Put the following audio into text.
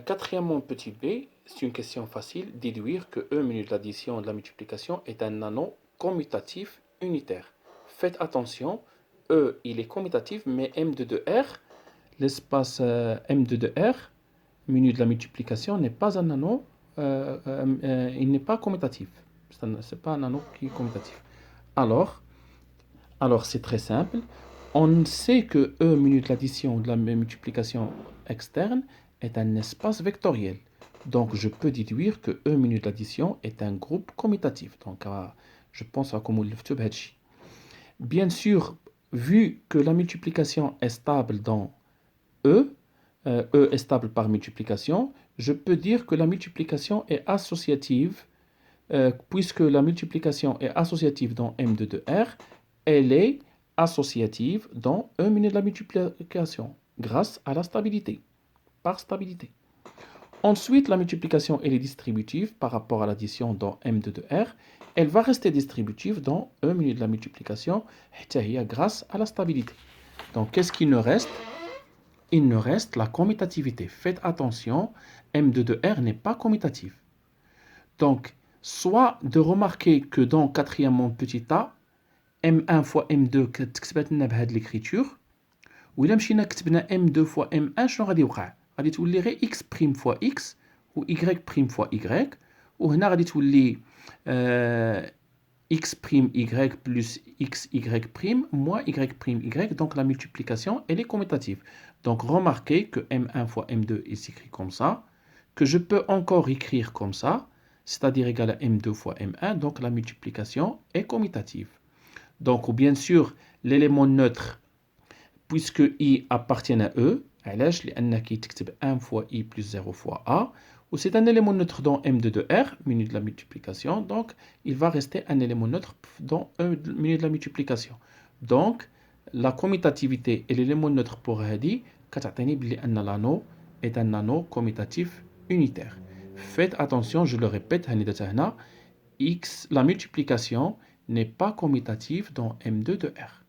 Quatrièmement, petit b, c'est une question facile, déduire que E minus de l'addition et de la multiplication est un anneau commutatif unitaire. Faites attention, E il est commutatif, mais M2 de R, l'espace M2 de R, minus de la multiplication, n'est pas un anneau, il n'est pas commutatif. Ce n'est pas un anneau qui est commutatif. Alors c'est très simple. On sait que E minus de l'addition ou de la multiplication externe est un espace vectoriel. Donc, je peux déduire que E minus de l'addition est un groupe commutatif. Donc, je pense à comment le faire. Bien sûr, vu que la multiplication est stable dans E, E est stable par multiplication, je peux dire que la multiplication est associative, puisque la multiplication est associative dans M2 de R, elle est associative dans E minus de la multiplication, grâce à la stabilité, par stabilité. Ensuite, la multiplication elle est distributive par rapport à l'addition dans M2 de R. Elle va rester distributive dans E minus de la multiplication, grâce à la stabilité. Donc, qu'est-ce qu'il nous reste? Il nous reste la commutativité. Faites attention, M2 de R n'est pas commutatif. Donc, soit de remarquer que dans quatrièmement petit a, M1 fois M2 كتكتبت بهذه l'écriture, وإلا مشينا كتبنا M2 fois M1 شنو غادي يوقع؟ غادي تولي غير X prime fois X و Y prime fois Y, وهنا غادي تولي X prime Y plus XY prime moins Y prime Y, donc la multiplication elle est commutative. Donc remarquez que M1 fois M2 est écrit comme ça, que je peux encore écrire comme ça, c'est-à-dire égal à M2 fois M1, donc la multiplication est commutative. Donc, bien sûr, l'élément neutre, puisque I appartient à E, علاش لأن كيتكتب 1 fois I plus 0 fois A, ou c'est un élément neutre dans M2 de R, minus de la multiplication, donc il va rester un élément neutre dans E minus de la multiplication. Donc, la commutativité et l'élément neutre pour هذه كتعطيني بلي أن l'anneau est un anneau commutatif unitaire. Faites attention, je le répète, X, la multiplication n'est pas commutative dans M2 de R.